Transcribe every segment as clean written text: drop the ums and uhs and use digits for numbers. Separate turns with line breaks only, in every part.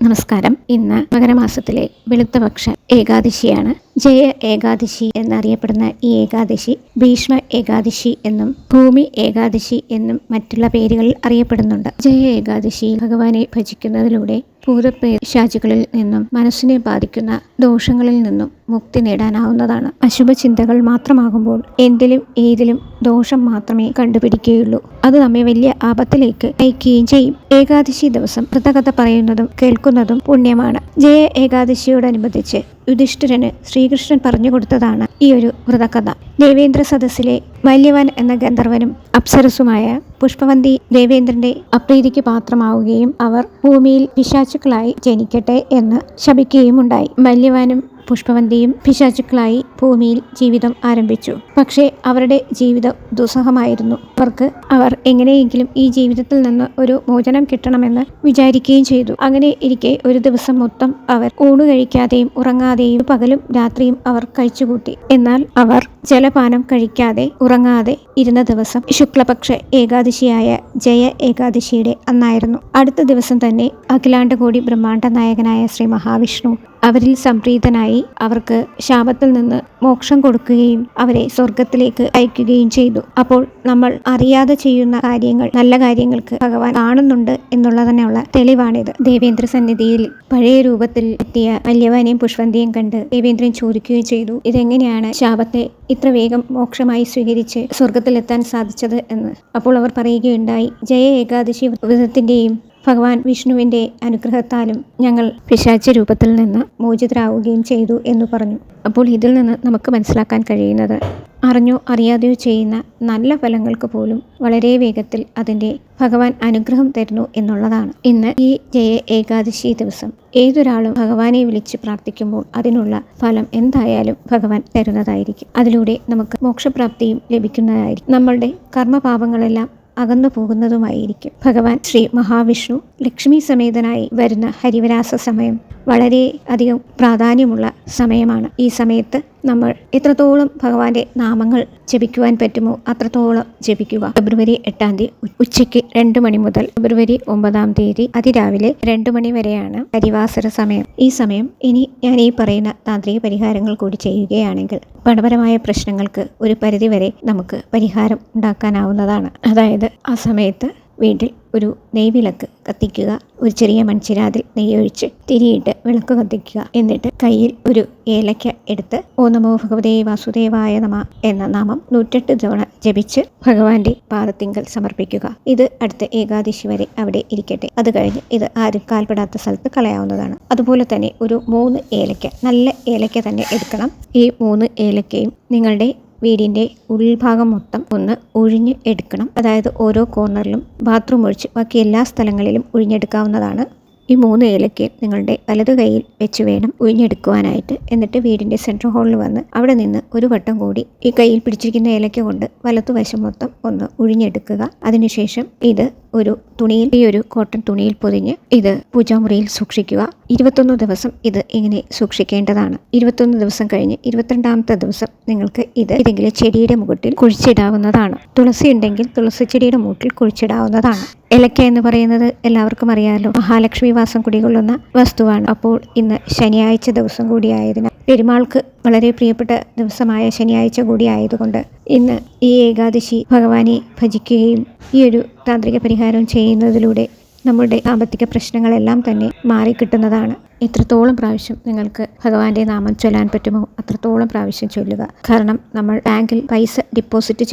നമസ്കാരം. ഇന്ന് മകരമാസത്തിലെ വെളുത്തപക്ഷ ഏകാദശിയാണ്. ജയ ഏകാദശി എന്നറിയപ്പെടുന്ന ഈ ഏകാദശി ഭീഷ്മ ഏകാദശി എന്നും ഭൂമി ഏകാദശി എന്നും മറ്റുള്ള പേരുകളിൽ അറിയപ്പെടുന്നുണ്ട്. ജയ ഏകാദശിയിൽ ഭഗവാനെ ഭജിക്കുന്നതിലൂടെ ഭൂതപിശാചുകളിൽ നിന്നും മനസ്സിനെ ബാധിക്കുന്ന ദോഷങ്ങളിൽ നിന്നും മുക്തി നേടാനാവുന്നതാണ്. അശുഭ ചിന്തകൾ മാത്രമാകുമ്പോൾ എന്തിലും ഏതിലും ദോഷം മാത്രമേ കണ്ടുപിടിക്കുകയുള്ളൂ. അത് നമ്മെ വലിയ ആപത്തിലേക്ക് നയിക്കുകയും ചെയ്യും. ഏകാദശി ദിവസം വ്രതകഥ പറയുന്നതും കേൾക്കുന്നതും പുണ്യമാണ്. ജയ ഏകാദശിയോടനുബന്ധിച്ച് യുധിഷ്ഠിരന് ശ്രീകൃഷ്ണൻ പറഞ്ഞു കൊടുത്തതാണ് ഈ ഒരു വ്രതകഥ. ദേവേന്ദ്ര സദസ്സിലെ മല്യവാൻ എന്ന ഗന്ധർവനും അപ്സരസുമായ പുഷ്പവന്തി ദേവേന്ദ്രന്റെ അപ്രീതിക്ക് പാത്രമാവുകയും അവർ ഭൂമിയിൽ പിശാചുക്കളായി ജനിക്കട്ടെ എന്ന് ശപിക്കുകയുമുണ്ടായി. മല്യവാനും പുഷ്പവന്തിയും പിശാചുക്കളായി ഭൂമിയിൽ ജീവിതം ആരംഭിച്ചു. പക്ഷേ അവരുടെ ജീവിതം ദുസ്സഹമായിരുന്നു. അവർ എങ്ങനെയെങ്കിലും ഈ ജീവിതത്തിൽ നിന്ന് ഒരു മോചനം കിട്ടണമെന്ന് വിചാരിക്കുകയും ചെയ്തു. അങ്ങനെ ഇരിക്കെ ഒരു ദിവസം മൊത്തം അവർ ഊണ് കഴിക്കാതെയും ഉറങ്ങാതെയും പകലും രാത്രിയും അവർ കഴിച്ചുകൂട്ടി. എന്നാൽ അവർ ജലപാനം കഴിക്കാതെ ഉറങ്ങാതെ ഇരുന്ന ദിവസം ശുക്ലപക്ഷ ഏകാദശിയായ ജയ ഏകാദശിയുടെ അന്നായിരുന്നു. അടുത്ത ദിവസം തന്നെ അഖിലാണ്ടകോടി ബ്രഹ്മാണ്ഡ നായകനായ ശ്രീ മഹാവിഷ്ണു അവരിൽ സംപ്രീതനായി അവർക്ക് ശാപത്തിൽ നിന്ന് മോക്ഷം കൊടുക്കുകയും അവരെ സ്വർഗത്തിലേക്ക് അയക്കുകയും ചെയ്തു. അപ്പോൾ നമ്മൾ അറിയാതെ ചെയ്യുന്ന കാര്യങ്ങൾ നല്ല കാര്യങ്ങൾക്ക് ഭഗവാൻ കാണുന്നുണ്ട് എന്നുള്ളതിനുള്ള തെളിവാണിത്. ദേവേന്ദ്ര സന്നിധിയിൽ പഴയ രൂപത്തിൽ എത്തിയ മല്യവാനെയും പുഷ്പവന്തിയും കണ്ട് ദേവേന്ദ്രൻ ചോദിക്കുകയും ചെയ്തു, ഇതെങ്ങനെയാണ് ശാപത്തെ ഇത്ര വേഗം മോക്ഷമായി സ്വീകരിച്ച് സ്വർഗത്തിലെത്താൻ സാധിച്ചത് എന്ന്. അപ്പോൾ അവർ പറയുകയുണ്ടായി, ജയ ഏകാദശി വ്രതത്തിന്റെയും ഭഗവാൻ വിഷ്ണുവിന്റെ അനുഗ്രഹത്താലും ഞങ്ങൾ പിശാച രൂപത്തിൽ നിന്ന് മോചിതരാവുകയും ചെയ്തു എന്ന് പറഞ്ഞു. അപ്പോൾ ഇതിൽ നിന്ന് നമുക്ക് മനസ്സിലാക്കാൻ കഴിയുന്നത് അറിഞ്ഞോ അറിയാതെയോ ചെയ്യുന്ന നല്ല ഫലങ്ങൾക്ക് പോലും വളരെ വേഗത്തിൽ അതിൻ്റെ ഭഗവാൻ അനുഗ്രഹം തരുന്നു എന്നുള്ളതാണ്. ഇന്ന് ഈ ജയ ഏകാദശി ദിവസം ഏതൊരാളും ഭഗവാനെ വിളിച്ച് പ്രാർത്ഥിക്കുമ്പോൾ അതിനുള്ള ഫലം എന്തായാലും ഭഗവാൻ തരുന്നതായിരിക്കും. അതിലൂടെ നമുക്ക് മോക്ഷപ്രാപ്തിയും ലഭിക്കുന്നതായിരിക്കും. നമ്മളുടെ കർമ്മപാപങ്ങളെല്ലാം അകന്നു പോകുന്നതുമായിരിക്കും. ഭഗവാൻ ശ്രീ മഹാവിഷ്ണു ലക്ഷ്മി സമേതനായി വരുന്ന ഹരിവരാസ സമയം വളരെ അധികം പ്രാധാന്യമുള്ള സമയമാണ്. ഈ സമയത്ത് നമ്മൾ എത്രത്തോളം ഭഗവാന്റെ നാമങ്ങൾ ജപിക്കുവാൻ പറ്റുമോ അത്രത്തോളം ജപിക്കുക. ഫെബ്രുവരി 8 തീയതി ഉച്ചയ്ക്ക് 2 മണി മുതൽ ഫെബ്രുവരി 9 തീയതി അതിരാവിലെ 2 മണി വരെയാണ് ഹരിവാസര സമയം. ഈ സമയം ഇനി ഞാൻ ഈ പറയുന്ന താന്ത്രിക പരിഹാരങ്ങൾ കൂടി ചെയ്യുകയാണെങ്കിൽ പണപരമായ പ്രശ്നങ്ങൾക്ക് ഒരു പരിധിവരെ നമുക്ക് പരിഹാരം ഉണ്ടാക്കാനാവുന്നതാണ്. അതായത് ആ സമയത്ത് വീട്ടിൽ ഒരു നെയ്വിളക്ക് കത്തിക്കുക. ഒരു ചെറിയ മൺചിരാതിൽ നെയ്യൊഴിച്ച് തിരിയിട്ട് വിളക്ക് കത്തിക്കുക. എന്നിട്ട് കയ്യിൽ ഒരു ഏലക്ക എടുത്ത് ഓം നമോ ഭഗവതേ വാസുദേവായ നമഃ എന്ന നാമം 108 തവണ ജപിച്ച് ഭഗവാന്റെ പാദത്തിങ്കൽ സമർപ്പിക്കുക. ഇത് അടുത്ത ഏകാദശി വരെ അവിടെ ഇരിക്കട്ടെ. അത് കഴിഞ്ഞ് ഇത് ആരും കാൽപ്പെടാത്ത സ്ഥലത്ത് കളയാവുന്നതാണ്. അതുപോലെ തന്നെ ഒരു 3 ഏലക്ക, നല്ല ഏലക്ക തന്നെ എടുക്കണം. ഈ 3 ഏലക്കയും നിങ്ങളുടെ വീടിൻ്റെ ഉൾഭാഗം മൊത്തം ഒന്ന് ഒഴിഞ്ഞ് എടുക്കണം. അതായത് ഓരോ കോർണറിലും ബാത്റൂം ഒഴിച്ച് ബാക്കി എല്ലാ സ്ഥലങ്ങളിലും ഒഴിഞ്ഞെടുക്കാവുന്നതാണ്. ഈ 3 ഏലക്കയും നിങ്ങളുടെ വലതു കൈയിൽ വെച്ച് വേണം ഒഴിഞ്ഞെടുക്കുവാനായിട്ട്. എന്നിട്ട് വീടിൻ്റെ സെൻട്രൽ ഹാളിൽ വന്ന് അവിടെ നിന്ന് ഒരു വട്ടം കൂടി ഈ കയ്യിൽ പിടിച്ചിരിക്കുന്ന ഏലക്ക കൊണ്ട് വലത്തുവശം മൊത്തം ഒന്ന് ഒഴിഞ്ഞെടുക്കുക. അതിനുശേഷം ഇത് ഒരു തുണിയിൽ, ഈ ഒരു കോട്ടൺ തുണിയിൽ പൊതിഞ്ഞ് ഇത് പൂജാമുറിയിൽ സൂക്ഷിക്കുക. 21 ദിവസം ഇത് ഇങ്ങനെ സൂക്ഷിക്കേണ്ടതാണ്. 21 ദിവസം കഴിഞ്ഞ് 22ാമത്തെ ദിവസം നിങ്ങൾക്ക് ഇത് ഏതെങ്കിലും ചെടിയുടെ മുകളിൽ കുഴിച്ചിടാവുന്നതാണ്. തുളസി ഉണ്ടെങ്കിൽ തുളസി ചെടിയുടെ മൂട്ടിൽ കുഴിച്ചിടാവുന്നതാണ്. ഏലക്ക എന്ന് പറയുന്നത് എല്ലാവർക്കും അറിയാമല്ലോ, മഹാലക്ഷ്മി വാസം കുടികൊള്ളുന്ന വസ്തുവാണ്. അപ്പോൾ ഇന്ന് ശനിയാഴ്ച ദിവസം കൂടിയായതിനാൽ പെരുമാൾക്ക് വളരെ പ്രിയപ്പെട്ട ദിവസമായ ശനിയാഴ്ച കൂടി ആയതുകൊണ്ട് ഇന്ന് ഈ ഏകാദശി ഭഗവാനെ ഭജിക്കുകയും ഈ ഒരു താന്ത്രിക പരിഹാരം ചെയ്യുന്നതിലൂടെ നമ്മുടെ സാമ്പത്തിക പ്രശ്നങ്ങളെല്ലാം തന്നെ മാറിക്കിട്ടുന്നതാണ്. എത്രത്തോളം പ്രാവശ്യം നിങ്ങൾക്ക് ഭഗവാന്റെ നാമം ചൊല്ലാൻ പറ്റുമോ അത്രത്തോളം പ്രാവശ്യം ചൊല്ലുക. കാരണം നമ്മൾ ബാങ്കിൽ പൈസ ഡിപ്പോസിറ്റ്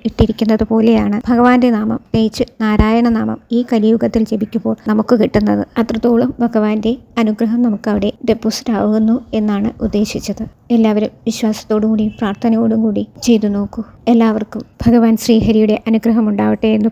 ഇട്ടിരിക്കുന്നത് പോലെയാണ് ഭഗവാന്റെ നാമം, പ്രത്യേകിച്ച് നാരായണ നാമം ഈ കലിയുഗത്തിൽ ജപിക്കുമ്പോൾ നമുക്ക് കിട്ടുന്നത്. അത്രത്തോളം ഭഗവാന്റെ അനുഗ്രഹം നമുക്ക് അവിടെ ഡെപ്പോസിറ്റ് ആകുന്നു എന്നാണ് ഉദ്ദേശിച്ചത്. എല്ലാവരും വിശ്വാസത്തോടു കൂടി പ്രാർത്ഥനയോടും കൂടി ചെയ്തു നോക്കൂ. എല്ലാവർക്കും ഭഗവാൻ ശ്രീഹരിയുടെ അനുഗ്രഹം ഉണ്ടാവട്ടെ എന്ന്